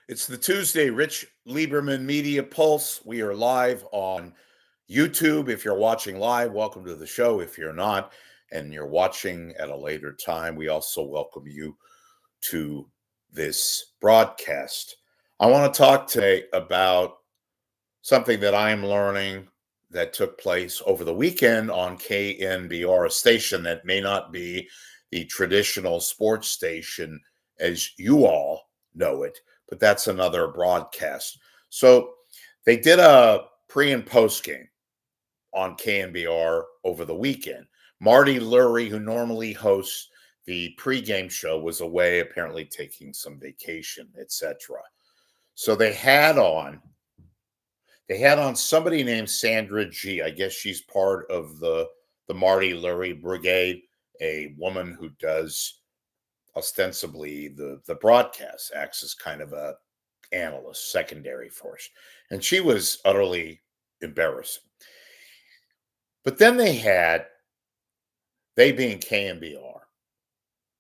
It's the Tuesday Rich Lieberman Media Pulse. We are live on YouTube. If you're watching live, welcome to the show. If you're not and you're watching at a later time, we also welcome you to this broadcast. I want to talk today about something that I'm learning that took place over the weekend on KNBR, a station that may not be the traditional sports station as you all know it, but that's another broadcast. So they did a pre and post game on KNBR over the weekend. Marty Lurie, who normally hosts the pregame show, was away, apparently taking some vacation, etc. So they had on somebody named Sandra G. I guess she's part of the Marty Lurie Brigade, a woman who does ostensibly the broadcast, acts as kind of a analyst, secondary force. And she was utterly embarrassing. But then they being KNBR,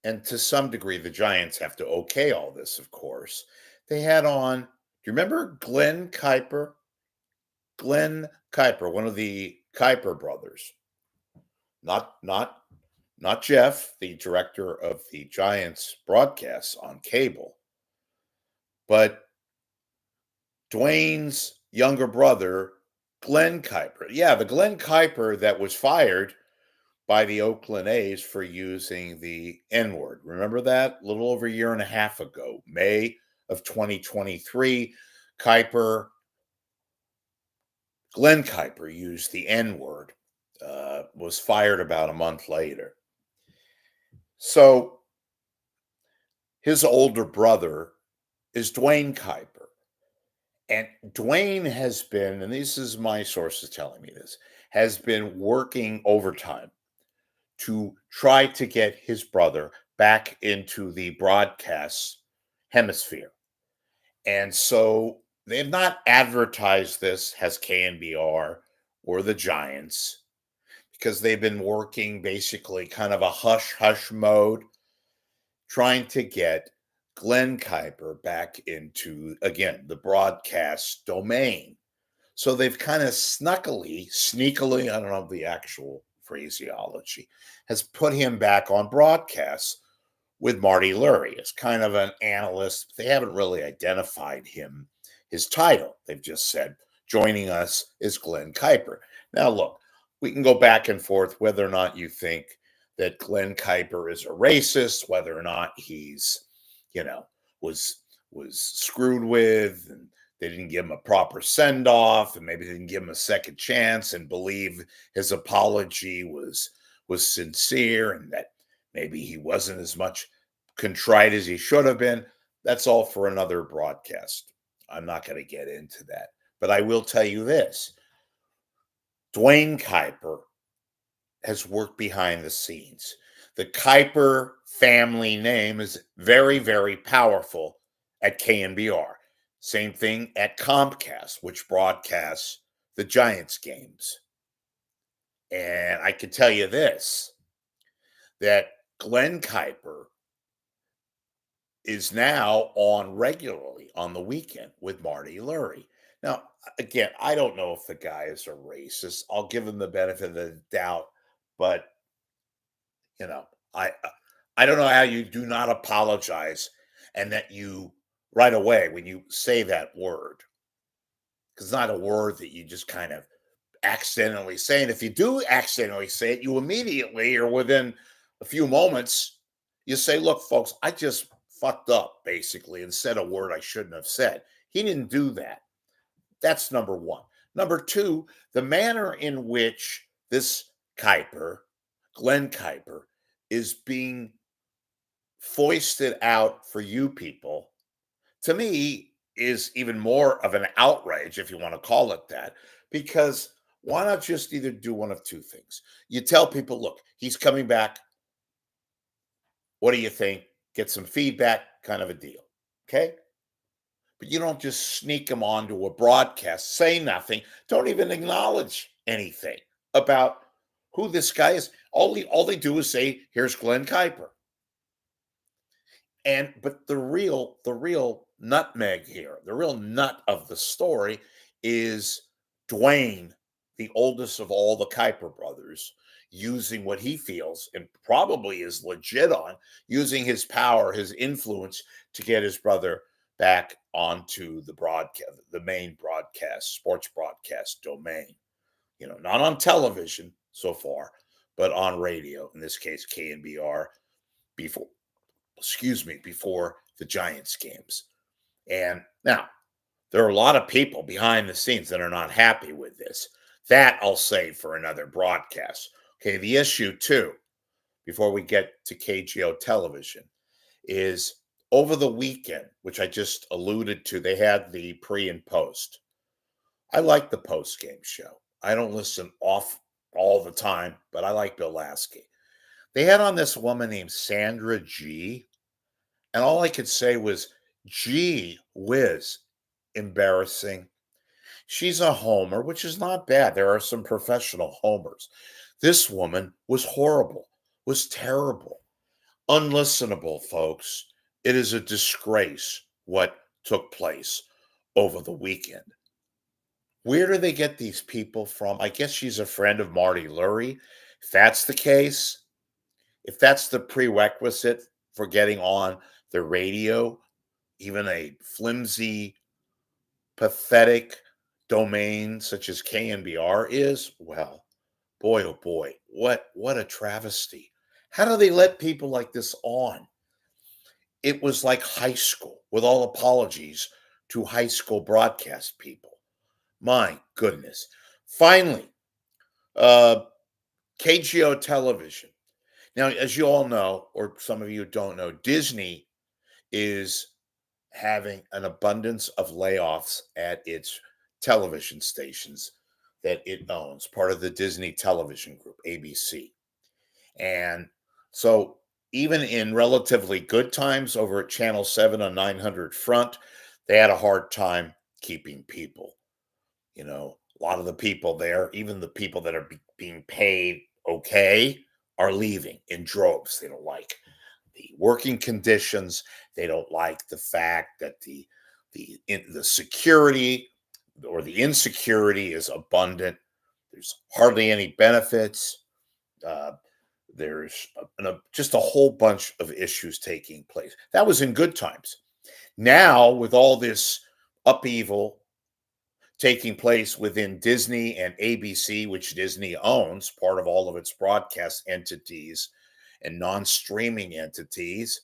and to some degree, the Giants have to okay all this, of course. They had on, do you remember Glen Kyper? Glen Kyper, one of the Kuiper brothers, not Jeff, the director of the Giants broadcasts on cable, but Dwayne's younger brother, Glen Kyper. Yeah, the Glen Kyper that was fired by the Oakland A's for using the N word. Remember that? A little over a year and a half ago, May of 2023, Glen Kyper used the N word, was fired about a month later. So his older brother is Dwayne Kyper. And Duane has been, and this is my sources telling me this, has been working overtime to try to get his brother back into the broadcast hemisphere. And so they have not advertised this as KNBR or the Giants because they've been working basically kind of a hush-hush mode, trying to get Glen Kyper back into, again, the broadcast domain. So they've kind of sneakily, I don't know the actual phraseology, has put him back on broadcast with Marty Lurie as kind of an analyst. They haven't really identified his title. They've just said, joining us is Glen Kyper. Now, look, we can go back and forth whether or not you think that Glen Kyper is a racist, whether or not he's, was screwed with, and they didn't give him a proper send-off, and maybe they didn't give him a second chance and believe his apology was sincere, and that maybe he wasn't as much contrite as he should have been. That's all for another broadcast. I'm not going to get into that. But I will tell you this. Dwayne Kyper has worked behind the scenes. The Kyper family name is very, very powerful at KNBR. Same thing at Comcast, which broadcasts the Giants games. And I can tell you this, that Glen Kyper is now on regularly on the weekend with Marty Lurie. Now, again, I don't know if the guy is a racist. I'll give him the benefit of the doubt, but I don't know how you do not apologize and that you right away when you say that word, because it's not a word that you just kind of accidentally say. And if you do accidentally say it, you immediately or within a few moments, you say, look, folks, I just fucked up, basically, and said a word I shouldn't have said. He didn't do that. That's number one. Number two, the manner in which this Glen Kyper, is being foisted out for you people, to me, is even more of an outrage, if you want to call it that, because why not just either do one of two things? You tell people, look, he's coming back. What do you think? Get some feedback, kind of a deal. Okay? But you don't just sneak him onto a broadcast, say nothing, don't even acknowledge anything about who this guy is. All they do is say, here's Glen Kyper. But the real nutmeg here, the real nut of the story is Dwayne, the oldest of all the Kyper brothers, using what he feels and probably is legit on, using his power, his influence to get his brother back onto the broadcast, the main broadcast, sports broadcast domain. Not on television so far, but on radio, in this case, KNBR, before, before the Giants games. And now there are a lot of people behind the scenes that are not happy with this. That I'll save for another broadcast. Okay, the issue too, before we get to KGO television, is over the weekend, which I just alluded to, they had the pre and post. I like the post game show. I don't listen off all the time, but I like Bill Lasky. They had on this woman named Sandra G, and all I could say was, gee whiz, embarrassing. She's a homer, which is not bad. There are some professional homers. This woman was horrible, was terrible, unlistenable, folks. It is a disgrace what took place over the weekend. Where do they get these people from? I guess she's a friend of Marty Lurie. If that's the case, if that's the prerequisite for getting on the radio, even a flimsy, pathetic domain such as KNBR is, well, boy, oh boy, what a travesty. How do they let people like this on? It was like high school, with all apologies to high school broadcast people. My goodness. Finally, uh, KGO television. Now, as you all know, or some of you don't know, Disney is having an abundance of layoffs at its television stations that it owns, part of the Disney Television Group, ABC. And so, even in relatively good times over at Channel 7 on 900 Front, they had a hard time keeping people. A lot of the people there, even the people that are being paid okay, are leaving in droves. They don't like the working conditions. They don't like the fact that the security or the insecurity is abundant. There's hardly any benefits. Uh, there's just a whole bunch of issues taking place. That was in good times. Now, with all this upheaval taking place within Disney and ABC, which Disney owns, part of all of its broadcast entities and non-streaming entities.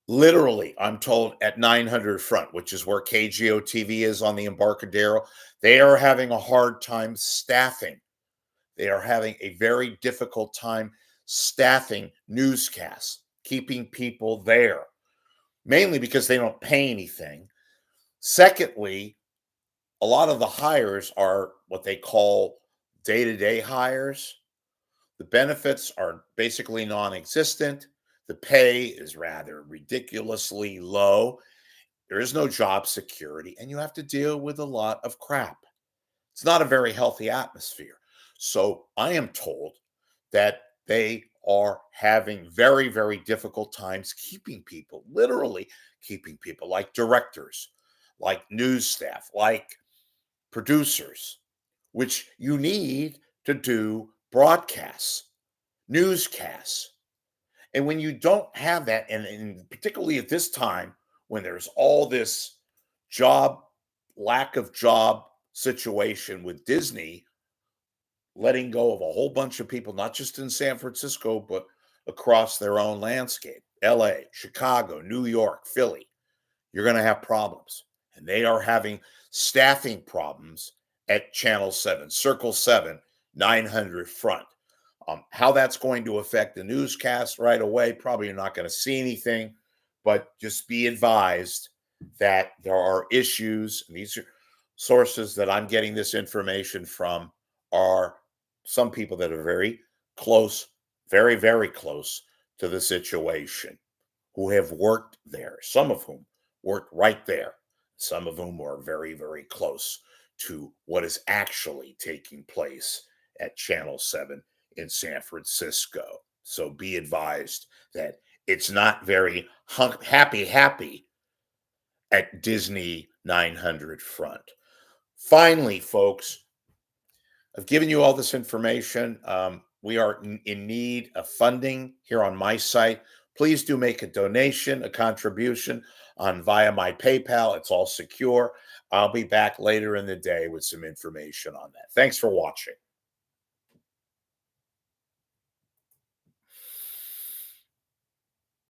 Literally, I'm told at 900 Front, which is where KGO TV is on the Embarcadero, they are having a hard time staffing. They are having a very difficult time staffing newscasts, keeping people there, mainly because they don't pay anything. Secondly, a lot of the hires are what they call day-to-day hires. The benefits are basically non-existent. The pay is rather ridiculously low. There is no job security, and you have to deal with a lot of crap. It's not a very healthy atmosphere. So I am told that they are having very, very difficult times keeping people, literally keeping people, like directors, like news staff, like producers, which you need to do broadcasts, newscasts. And when you don't have that, and particularly at this time when there's all this job, lack of job situation with Disney letting go of a whole bunch of people, not just in San Francisco, but across their own landscape, LA, Chicago, New York, Philly, you're going to have problems. And they are having staffing problems at Channel 7, Circle 7, 900 Front. How that's going to affect the newscast right away, probably you're not going to see anything, but just be advised that there are issues. And these are sources that I'm getting this information from are some people that are very close, very, very close to the situation, who have worked there, some of whom worked right there, some of whom are very, very close to what is actually taking place at Channel 7 in San Francisco. So be advised that it's not very happy at Disney 900 front. Finally, folks, I've given you all this information. We are in need of funding here on my site. Please do make a donation, a contribution on via my PayPal. It's all secure. I'll be back later in the day with some information on that. Thanks for watching.